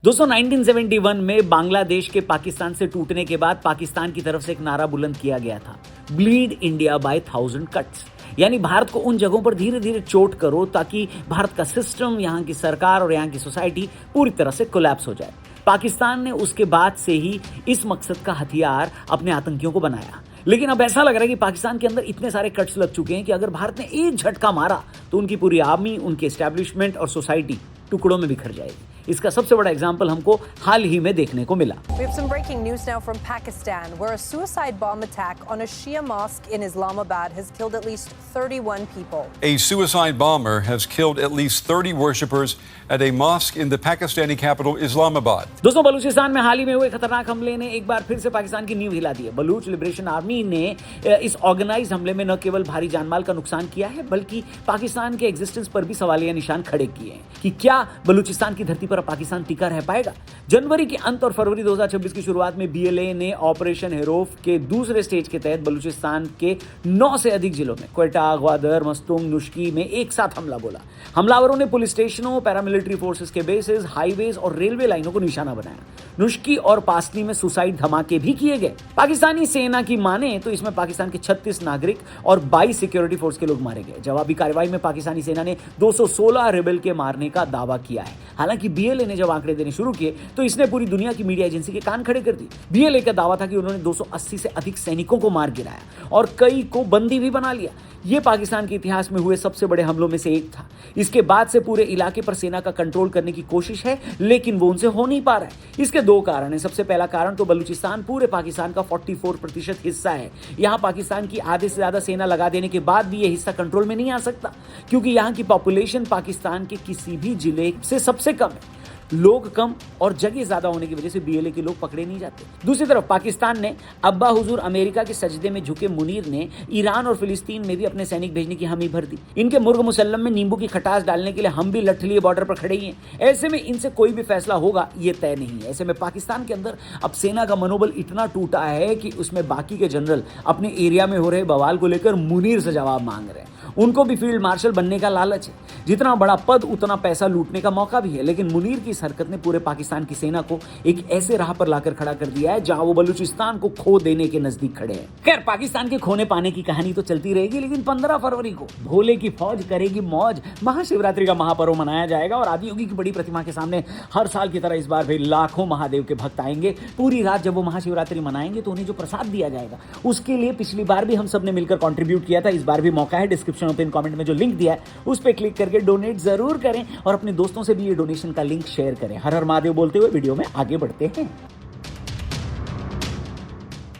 दोस्तों 1971 में बांग्लादेश के पाकिस्तान से टूटने के बाद पाकिस्तान की तरफ से एक नारा बुलंद किया गया था, ब्लीड इंडिया बाय 1000 कट्स। यानी भारत को उन जगहों पर धीरे धीरे चोट करो ताकि भारत का सिस्टम, यहाँ की सरकार और यहाँ की सोसाइटी पूरी तरह से कोलैप्स हो जाए। पाकिस्तान ने उसके बाद से ही इस मकसद का हथियार अपने आतंकियों को बनाया। लेकिन अब ऐसा लग रहा है कि पाकिस्तान के अंदर इतने सारे कट्स लग चुके हैं कि अगर भारत ने एक झटका मारा तो उनकी पूरी आर्मी, उनके एस्टैब्लिशमेंट और सोसाइटी टुकड़ों में बिखर जाएगी। इसका सबसे बड़ा एग्जाम्पल हमको हाल ही में देखने को मिला। We have some breaking news now from Pakistan, where a suicide bomb attack on a Shia mosque in Islamabad has killed at least 31 people. A suicide bomber has killed at least 30 worshippers at a mosque in the Pakistani capital Islamabad. दोस्तों, बलूचिस्तान में हाल ही में हुए खतरनाक हमले ने एक बार फिर से पाकिस्तान की नींव हिला दी है। बलूच लिबरेशन आर्मी ने इस ऑर्गेनाइज हमले में न केवल भारी जानमाल का नुकसान किया है, बल्कि पाकिस्तान के एग्जिस्टेंस पर भी सवालिया निशान खड़े किए हैं कि क्या बलूचिस्तान की धरती पर पाकिस्तान टिका रह पाएगा। जनवरी के अंत और फरवरी 2026 की शुरुआत में बीएलए ने ऑपरेशन हेरोफ के दूसरे स्टेज के तहत बलूचिस्तान के 9 से अधिक जिलों में क्वेटा, ग्वादर, मस्तूंग, नुश्की में एक साथ हमला बोला। हमलावरों ने पुलिस स्टेशनों, पैरामिलिट्री फोर्सेस के बेसेस, हाईवेज और रेलवे लाइनों को निशाना बनाया। नुश्की और पासनी में सुसाइड धमाके भी किए गए। पाकिस्तानी सेना की माने तो इसमें पाकिस्तान के 36 नागरिक और 22 सिक्योरिटी फोर्स के लोग मारे गए। जवाबी कार्रवाई में पाकिस्तानी सेना ने 216 रेबल के मारने का दावा किया है। हालांकि बीएलए ने जब आंकड़े देने शुरू किए तो इसने पूरी दुनिया की मीडिया एजेंसी के कान खड़े कर दिए। बीएलए का दावा था कि उन्होंने 280 से अधिक सैनिकों को मार गिराया और कई को बंदी भी बना लिया। यह पाकिस्तान के इतिहास में हुए सबसे बड़े हमलों में से एक था। इसके बाद से पूरे इलाके पर सेना का कंट्रोल करने की कोशिश है, लेकिन वो उनसे हो नहीं पा रहा है। इसके दो कारण हैं। सबसे पहला कारण तो बलूचिस्तान पूरे पाकिस्तान का 44% हिस्सा है। यहां पाकिस्तान की आधे से ज्यादा सेना लगा देने के बाद भी यह हिस्सा कंट्रोल में नहीं आ सकता, क्योंकि यहां की पॉपुलेशन पाकिस्तान के किसी भी जिले से सबसे कम है। लोग कम और जगह ज्यादा होने की वजह से बीएलए के लोग पकड़े नहीं जाते। दूसरी तरफ पाकिस्तान ने अब्बा हुजूर अमेरिका के सजदे में झुके मुनीर ने ईरान और फिलिस्तीन में भी अपने सैनिक भेजने की हामी भर दी। इनके मुर्ग मुसल्लम में नींबू की खटास डालने के लिए हम भी लठ लिए बॉर्डर पर खड़े ही हैं। ऐसे में इनसे कोई भी फैसला होगा ये तय नहीं है। ऐसे में पाकिस्तान के अंदर अब सेना का मनोबल इतना टूटा है कि उसमें बाकी के जनरल अपने एरिया में हो रहे बवाल को लेकर मुनीर से जवाब मांग रहे हैं। उनको भी फील्ड मार्शल बनने का लालच है। जितना बड़ा पद उतना पैसा लूटने का मौका भी है। लेकिन मुनीर की इस हरकत ने पूरे पाकिस्तान की सेना को एक ऐसे राह पर लाकर खड़ा कर दिया है जहां वो बलूचिस्तान को खो देने के नजदीक खड़े हैं। खैर, पाकिस्तान के खोने पाने की कहानी तो चलती रहेगी, लेकिन 15 फरवरी को भोले की फौज करेगी मौज। महाशिवरात्रि का महापर्व मनाया जाएगा और आदियोगी की बड़ी प्रतिमा के सामने हर साल की तरह इस बार भी लाखों महादेव के भक्त आएंगे। पूरी रात जब वो महाशिवरात्रि मनाएंगे तो उन्हें जो प्रसाद दिया जाएगा उसके लिए पिछली बार भी हम सब ने मिलकर कॉन्ट्रीब्यूट किया था। इस बार भी मौका है। डिस्क्रिप्शन में पिन कमेंट में जो लिंक दिया है उस पर क्लिक करके डोनेट जरूर करें और अपने दोस्तों से भी ये डोनेशन का लिंक शेयर करें। हर हर महादेव बोलते हुए वीडियो में आगे बढ़ते हैं।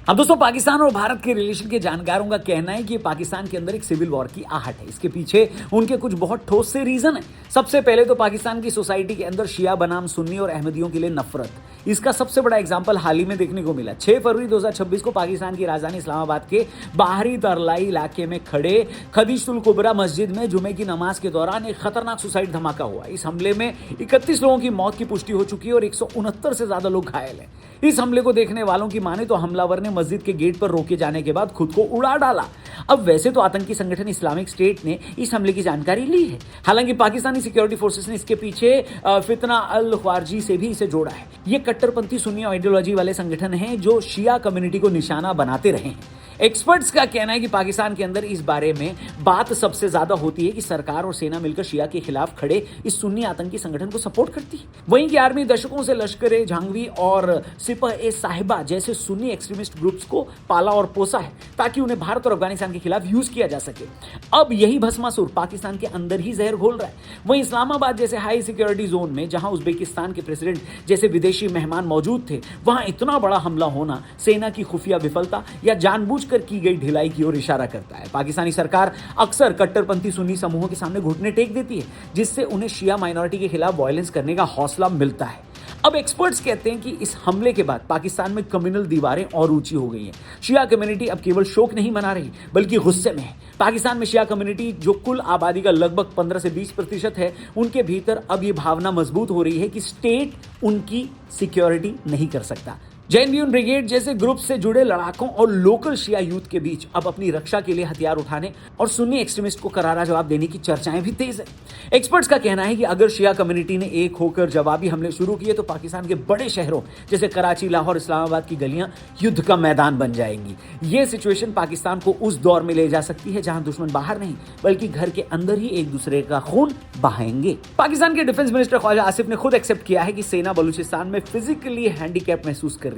अब दोस्तों, पाकिस्तान और भारत के रिलेशन के जानकारों का कहना है कि पाकिस्तान के अंदर एक सिविल वॉर की आहट है। इसके पीछे उनके कुछ बहुत ठोस से रीजन है। सबसे पहले तो पाकिस्तान की सोसाइटी के अंदर शिया बनाम सुन्नी और अहमदियों के लिए नफरत। इसका सबसे बड़ा एग्जाम्पल हाल ही में देखने को मिला। 6 फरवरी 2026 को पाकिस्तान की राजधानी इस्लामाबाद के बाहरी तरलाई इलाके में खड़े खदीजतुल कुबरा मस्जिद में जुमे की नमाज के दौरान एक खतरनाक सुसाइड धमाका हुआ। इस हमले में 31 लोगों की मौत की पुष्टि हो चुकी है और 169 से ज्यादा लोग घायल हैं। इस हमले को देखने वालों की माने तो हमलावर ने मस्जिद के गेट पर रोके जाने के बाद खुद को उड़ा डाला। अब वैसे तो आतंकी संगठन इस्लामिक स्टेट ने इस हमले की जानकारी ली है। हालांकि पाकिस्तानी सिक्योरिटी फोर्सेस ने इसके पीछे फितना अल ख्वारजी से भी इसे जोड़ा है। ये कट्टरपंथी सुन्नी आइडियोलॉजी वाले संगठन हैं जो शिया कम्युनिटी को निशाना बनाते रहे हैं। एक्सपर्ट्स का कहना है कि पाकिस्तान के अंदर इस बारे में बात सबसे ज्यादा होती है कि सरकार और सेना मिलकर शिया के खिलाफ खड़े इस सुन्नी आतंकी संगठन को सपोर्ट करती है। वहीं की आर्मी दशकों से लश्कर झांगवी और सिपह-ए-साहिबा जैसे सुन्नी एक्सट्रीमिस्ट ग्रुप्स को पाला और पोसा है ताकि उन्हें भारत और अफगानिस्तान के खिलाफ यूज किया जा सके। अब यही भस्मासुर पाकिस्तान के अंदर ही जहर घोल रहा है। वहीं इस्लामाबाद जैसे हाई सिक्योरिटी जोन में जहां उज्बेकिस्तान के प्रेसिडेंट जैसे विदेशी मेहमान मौजूद थे, वहां इतना बड़ा हमला होना सेना की खुफिया विफलता या जानबूझ कर की गई ढिलाई की ओर इशारा करता है। पाकिस्तानी सरकार अक्सर कट्टरपंथी सुन्नी समूहों के सामने घुटने टेक देती है, जिससे उन्हें शिया माइनॉरिटी के खिलाफ वायलेंस करने का हौसला मिलता है। अब एक्सपर्ट्स कहते हैं कि इस हमले के बाद पाकिस्तान में कम्युनल दीवारें और ऊंची हो गई हैं। शिया कम्युनिटी अब केवल शोक नहीं मना रही बल्कि गुस्से में है। पाकिस्तान में शिया कम्युनिटी जो कुल आबादी का लगभग 15 से 20% है, उनके भीतर अब ये भावना मजबूत हो रही है कि स्टेट उनकी सिक्योरिटी नहीं कर सकता। जैन ब्रिगेड जैसे ग्रुप से जुड़े लड़ाकों और लोकल शिया यूथ के बीच अब अपनी रक्षा के लिए हथियार उठाने और सुन्नी एक्सट्रीमिस्ट को करारा जवाब देने की चर्चाएं भी तेज है। एक्सपर्ट्स का कहना है कि अगर शिया कम्युनिटी ने एक होकर जवाबी हमले शुरू किए तो पाकिस्तान के बड़े शहरों जैसे कराची, लाहौर, इस्लामाबाद की गलियां युद्ध का मैदान बन जाएंगी। यह सिचुएशन पाकिस्तान को उस दौर में ले जा सकती है जहां दुश्मन बाहर नहीं बल्कि घर के अंदर ही एक दूसरे का खून बहाएंगे। पाकिस्तान के डिफेंस मिनिस्टर ख्वाजा आसिफ ने खुद एक्सेप्ट किया है कि सेना बलूचिस्तान में फिजिकली हैंडीकैप महसूस कर रही है।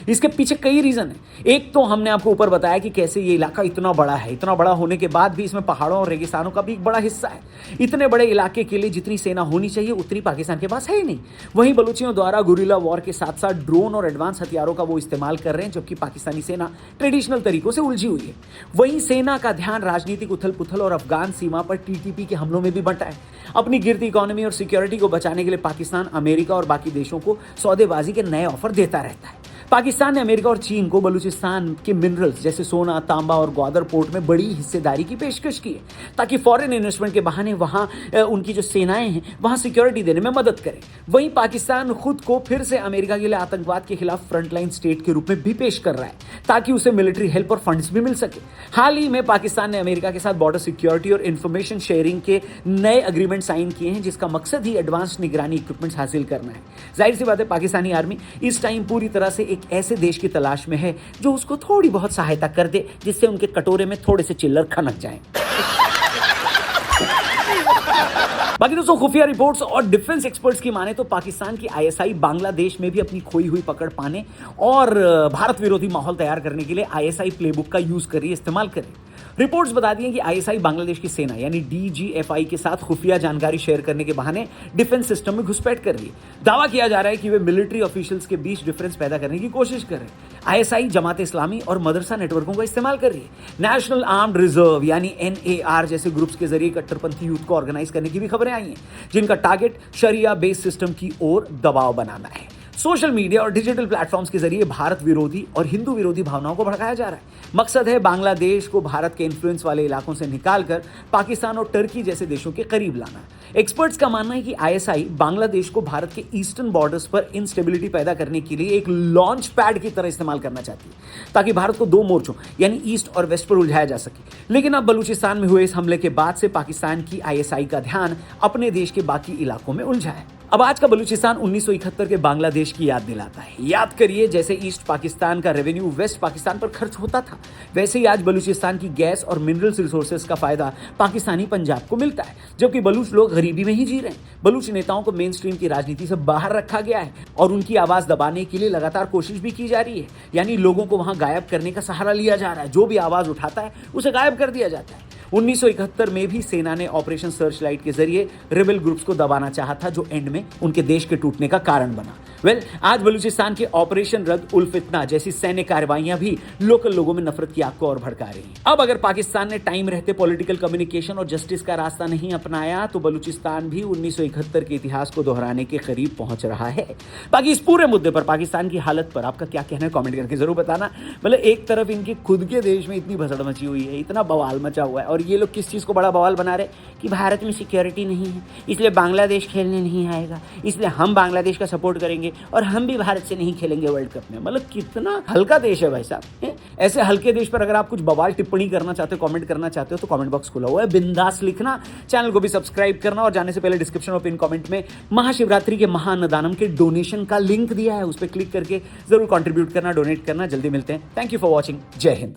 इसके पीछे कई रीजन है। एक तो हमने आपको ऊपर बताया कि कैसे ये इलाका इतना बड़ा है, इतना बड़ा होने के बाद भी इसमें पहाड़ों और रेगिस्तानों का भी एक बड़ा हिस्सा है। इतने बड़े इलाके के लिए जितनी सेना होनी चाहिए उतनी पाकिस्तान के पास है ही नहीं। वहीं बलूचियों द्वारा गुरिल्ला वॉर के साथ साथ ड्रोन और एडवांस हथियारों का वो इस्तेमाल कर रहे हैं, जबकि पाकिस्तानी सेना ट्रेडिशनल तरीकों से उलझी हुई है। वहीं सेना का ध्यान राजनीतिक उथल पुथल और अफगान सीमा पर टीटीपी के हमलों में भी बंटा है। अपनी गिरती इकोनॉमी और सिक्योरिटी को बचाने के लिए पाकिस्तान अमेरिका और बाकी देशों को सौदेबाजी के नए ऑफर देता रहता है। पाकिस्तान ने अमेरिका और चीन को बलूचिस्तान के मिनरल्स जैसे सोना, तांबा और ग्वादर पोर्ट में बड़ी हिस्सेदारी की पेशकश की है ताकि फॉरेन इन्वेस्टमेंट के बहाने वहां उनकी जो सेनाएं हैं वहां सिक्योरिटी देने में मदद करें। वहीं पाकिस्तान खुद को फिर से अमेरिका के लिए आतंकवाद के खिलाफ फ्रंटलाइन स्टेट के रूप में भी पेश कर रहा है ताकि उसे मिलिट्री हेल्प और फंड्स भी मिल सके। हाल ही में पाकिस्तान ने अमेरिका के साथ बॉर्डर सिक्योरिटी और इंफॉर्मेशन शेयरिंग के नए अग्रीमेंट साइन किए हैं, जिसका मकसद ही एडवांस निगरानी इक्विपमेंट्स हासिल करना है। जाहिर सी बात है, पाकिस्तानी आर्मी इस टाइम पूरी तरह से एक ऐसे देश की तलाश में है जो उसको थोड़ी बहुत सहायता कर दे, जिससे उनके कटोरे में थोड़े से चिल्लर खनक जाएं। बाकी दोस्तों, खुफिया रिपोर्ट्स और डिफेंस एक्सपर्ट्स की माने तो पाकिस्तान की आईएसआई बांग्लादेश में भी अपनी खोई हुई पकड़ पाने और भारत विरोधी माहौल तैयार करने के लिए आईएसआई प्लेबुक का यूज कर रही है, इस्तेमाल कर रही है। रिपोर्ट्स बताती हैं कि आईएसआई बांग्लादेश की सेना यानी डीजीएफआई के साथ खुफिया जानकारी शेयर करने के बहाने डिफेंस सिस्टम में घुसपैठ कर रही है। दावा किया जा रहा है कि वे मिलिट्री ऑफिशियल्स के बीच डिफरेंस पैदा करने की कोशिश कर रहे हैं। आईएसआई जमात इस्लामी और मदरसा नेटवर्कों का इस्तेमाल कर रही है। नेशनल आर्म्ड रिजर्व यानी एनएआर जैसे ग्रुप्स के जरिए कट्टरपंथी यूथ को ऑर्गेनाइज करने की भी खबरें आई हैं, जिनका टारगेट शरिया बेस्ड सिस्टम की ओर दबाव बनाना है। सोशल मीडिया और डिजिटल प्लेटफॉर्म्स के जरिए भारत विरोधी और हिंदू विरोधी भावनाओं को भड़काया जा रहा है। मकसद है बांग्लादेश को भारत के इन्फ्लुएंस वाले इलाकों से निकालकर पाकिस्तान और टर्की जैसे देशों के करीब लाना। एक्सपर्ट्स का मानना है कि आईएसआई बांग्लादेश को भारत के ईस्टर्न बॉर्डर्स पर इंस्टेबिलिटी पैदा करने के लिए एक लॉन्च पैड की तरह इस्तेमाल करना चाहती है ताकि भारत को दो मोर्चों यानी ईस्ट और वेस्ट पर उलझाया जा सके। लेकिन अब बलूचिस्तान में हुए इस हमले के बाद से पाकिस्तान की आईएसआई का ध्यान अपने देश के बाकी इलाकों में उलझा है। अब आज का बलूचिस्तान 1971 के बांग्लादेश की याद दिलाता है। याद करिए, जैसे ईस्ट पाकिस्तान का रेवेन्यू वेस्ट पाकिस्तान पर खर्च होता था, वैसे ही आज बलूचिस्तान की गैस और मिनरल्स रिसोर्सेज का फायदा पाकिस्तानी पंजाब को मिलता है, जबकि बलूच लोग गरीबी में ही जी रहे हैं। बलूच नेताओं को मेन स्ट्रीम की राजनीति से बाहर रखा गया है और उनकी आवाज दबाने के लिए लगातार कोशिश भी की जा रही है, यानी लोगों को वहां गायब करने का सहारा लिया जा रहा है। जो भी आवाज उठाता है उसे गायब कर दिया जाता है। 1971 में भी सेना ने ऑपरेशन सर्च लाइट के जरिए रेबेल ग्रुप्स को दबाना चाहा था, जो एंड में उनके देश के टूटने का कारण बना। आज बलूचिस्तान के ऑपरेशन रद्द उल फितना जैसी सैन्य कार्रवाइयां भी लोकल लोगों में नफरत की आग को और भड़का रही हैं। अब अगर पाकिस्तान ने टाइम रहते पॉलिटिकल कम्युनिकेशन और जस्टिस का रास्ता नहीं अपनाया तो बलूचिस्तान भी 1971 के इतिहास को दोहराने के करीब पहुंच रहा है। बाकी इस पूरे मुद्दे पर, पाकिस्तान की हालत पर आपका क्या कहना है, कमेंट करके जरूर बताना। मतलब एक तरफ इनके खुद के देश में इतनी भसड़ मची हुई है, इतना बवाल मचा हुआ है, और ये लोग किस चीज को बड़ा बवाल बना रहे कि भारत में सिक्योरिटी नहीं है इसलिए बांग्लादेश खेलने नहीं आएगा, इसलिए हम बांग्लादेश का सपोर्ट करेंगे और हम भी भारत से नहीं खेलेंगे वर्ल्ड कप में। मतलब कितना हल्का देश है भाई साहब। ऐसे हल्के देश पर अगर आप कुछ बवाल टिप्पणी करना चाहते हो, कमेंट करना चाहते हो, तो कमेंट बॉक्स खुला हुआ है, बिंदास लिखना। चैनल को भी सब्सक्राइब करना, और जाने से पहले डिस्क्रिप्शन और पिन कमेंट में महाशिवरात्रि के महाअन्नदानम के डोनेशन का लिंक दिया है, उस पर क्लिक करके जरूर कंट्रीब्यूट करना, डोनेट करना। जल्दी मिलते हैं। Thank you for watching. जय हिंद।